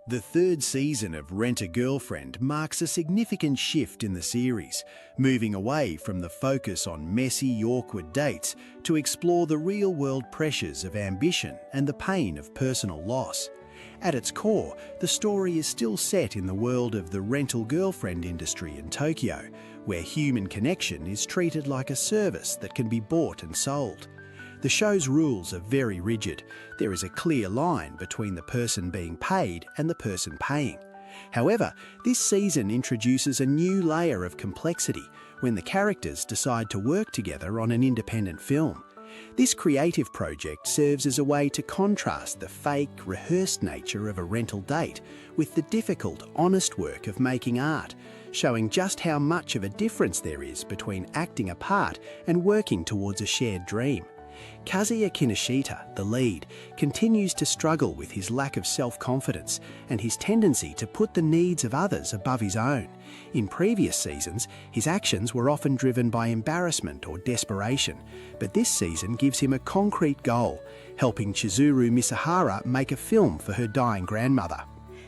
The third season of Rent-A-Girlfriend marks a significant shift in the series, moving away from the focus on messy, awkward dates to explore the real-world pressures of ambition and the pain of personal loss. At its core, the story is still set in the world of the rental girlfriend industry in Tokyo, where human connection is treated like a service that can be bought and sold. The show's rules are very rigid. There is a clear line between the person being paid and the person paying. However, this season introduces a new layer of complexity when the characters decide to work together on an independent film. This creative project serves as a way to contrast the fake, rehearsed nature of a rental date with the difficult, honest work of making art, showing just how much of a difference there is between acting a part and working towards a shared dream. Kazuya Kinoshita, the lead, continues to struggle with his lack of self-confidence and his tendency to put the needs of others above his own. In previous seasons, his actions were often driven by embarrassment or desperation, but this season gives him a concrete goal, helping Chizuru Misahara make a film for her dying grandmother.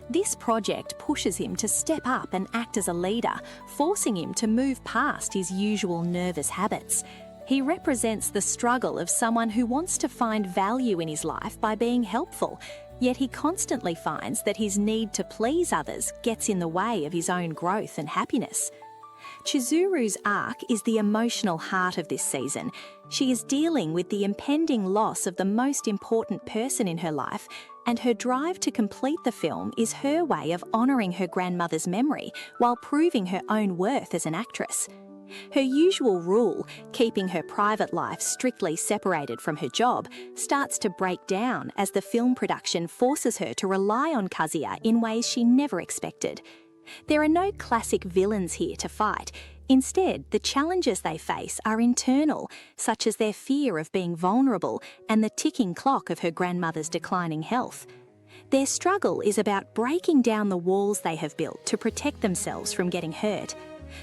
This project pushes him to step up and act as a leader, forcing him to move past his usual nervous habits. He represents the struggle of someone who wants to find value in his life by being helpful, yet he constantly finds that his need to please others gets in the way of his own growth and happiness. Chizuru's arc is the emotional heart of this season. She is dealing with the impending loss of the most important person in her life, and her drive to complete the film is her way of honouring her grandmother's memory while proving her own worth as an actress. Her usual rule, keeping her private life strictly separated from her job, starts to break down as the film production forces her to rely on Kazuya in ways she never expected. There are no classic villains here to fight. Instead, the challenges they face are internal, such as their fear of being vulnerable and the ticking clock of her grandmother's declining health. Their struggle is about breaking down the walls they have built to protect themselves from getting hurt.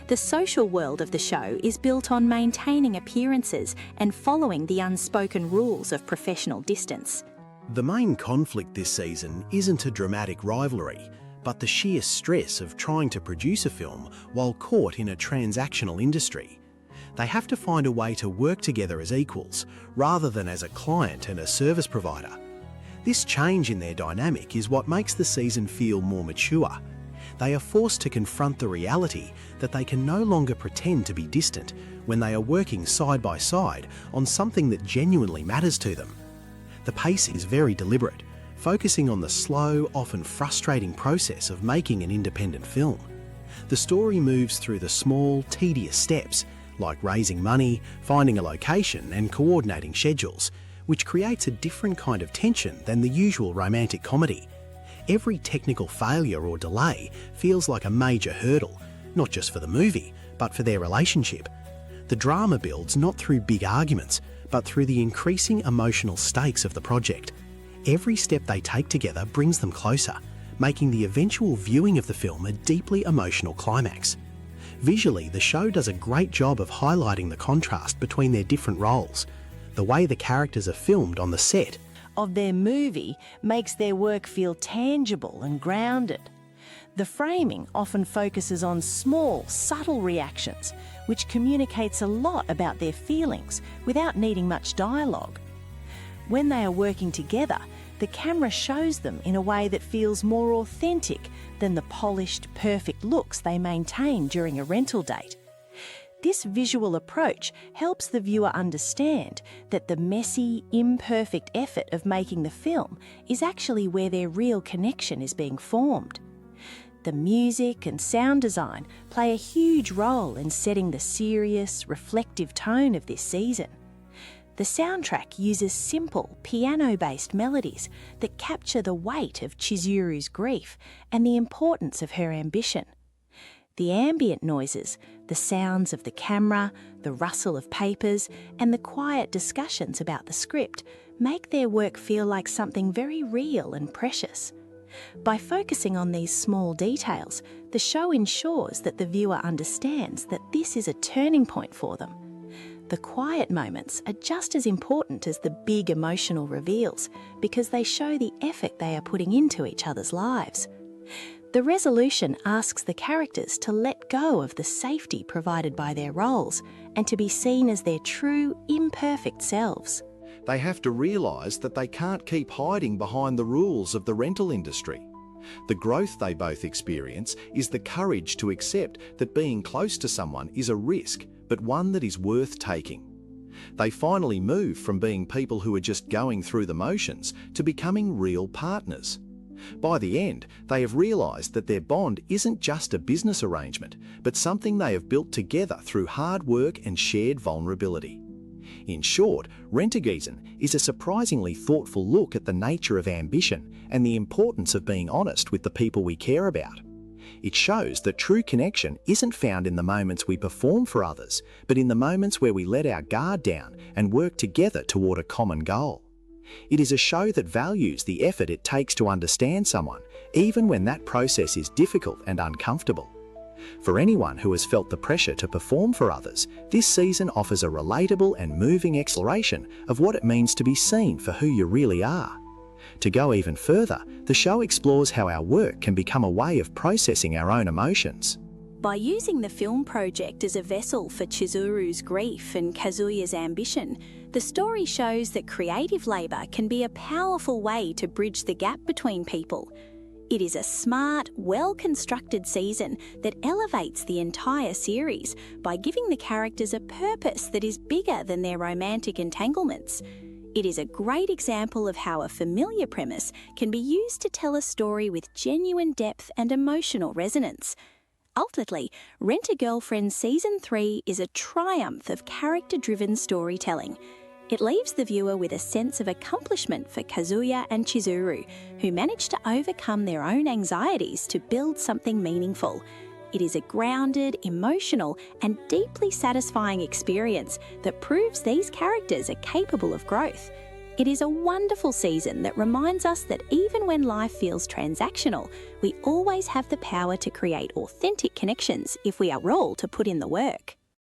The social world of the show is built on maintaining appearances and following the unspoken rules of professional distance. The main conflict this season isn't a dramatic rivalry, but the sheer stress of trying to produce a film while caught in a transactional industry. They have to find a way to work together as equals, rather than as a client and a service provider. This change in their dynamic is what makes the season feel more mature. They are forced to confront the reality that they can no longer pretend to be distant when they are working side by side on something that genuinely matters to them. The pace is very deliberate, focusing on the slow, often frustrating process of making an independent film. The story moves through the small, tedious steps, like raising money, finding a location, and coordinating schedules, which creates a different kind of tension than the usual romantic comedy. Every technical failure or delay feels like a major hurdle, not just for the movie, but for their relationship. The drama builds not through big arguments, but through the increasing emotional stakes of the project. Every step they take together brings them closer, making the eventual viewing of the film a deeply emotional climax. Visually, the show does a great job of highlighting the contrast between their different roles. The way the characters are filmed on the set of their movie makes their work feel tangible and grounded. The framing often focuses on small, subtle reactions, which communicates a lot about their feelings without needing much dialogue. When they are working together, the camera shows them in a way that feels more authentic than the polished, perfect looks they maintain during a rental date. This visual approach helps the viewer understand that the messy, imperfect effort of making the film is actually where their real connection is being formed. The music and sound design play a huge role in setting the serious, reflective tone of this season. The soundtrack uses simple, piano-based melodies that capture the weight of Chizuru's grief and the importance of her ambition. The ambient noises, the sounds of the camera, the rustle of papers, and the quiet discussions about the script make their work feel like something very real and precious. By focusing on these small details, the show ensures that the viewer understands that this is a turning point for them. The quiet moments are just as important as the big emotional reveals because they show the effort they are putting into each other's lives. The resolution asks the characters to let go of the safety provided by their roles and to be seen as their true, imperfect selves. They have to realise that they can't keep hiding behind the rules of the rental industry. The growth they both experience is the courage to accept that being close to someone is a risk, but one that is worth taking. They finally move from being people who are just going through the motions to becoming real partners. By the end, they have realised that their bond isn't just a business arrangement, but something they have built together through hard work and shared vulnerability. In short, Rentagisen is a surprisingly thoughtful look at the nature of ambition and the importance of being honest with the people we care about. It shows that true connection isn't found in the moments we perform for others, but in the moments where we let our guard down and work together toward a common goal. It is a show that values the effort it takes to understand someone, even when that process is difficult and uncomfortable. For anyone who has felt the pressure to perform for others, this season offers a relatable and moving exploration of what it means to be seen for who you really are. To go even further, the show explores how our work can become a way of processing our own emotions. By using the film project as a vessel for Chizuru's grief and Kazuya's ambition, the story shows that creative labour can be a powerful way to bridge the gap between people. It is a smart, well-constructed season that elevates the entire series by giving the characters a purpose that is bigger than their romantic entanglements. It is a great example of how a familiar premise can be used to tell a story with genuine depth and emotional resonance. Ultimately, Rent-A-Girlfriend Season 3 is a triumph of character-driven storytelling. It leaves the viewer with a sense of accomplishment for Kazuya and Chizuru, who manage to overcome their own anxieties to build something meaningful. It is a grounded, emotional, and deeply satisfying experience that proves these characters are capable of growth. It is a wonderful season that reminds us that even when life feels transactional, we always have the power to create authentic connections if we are all to put in the work.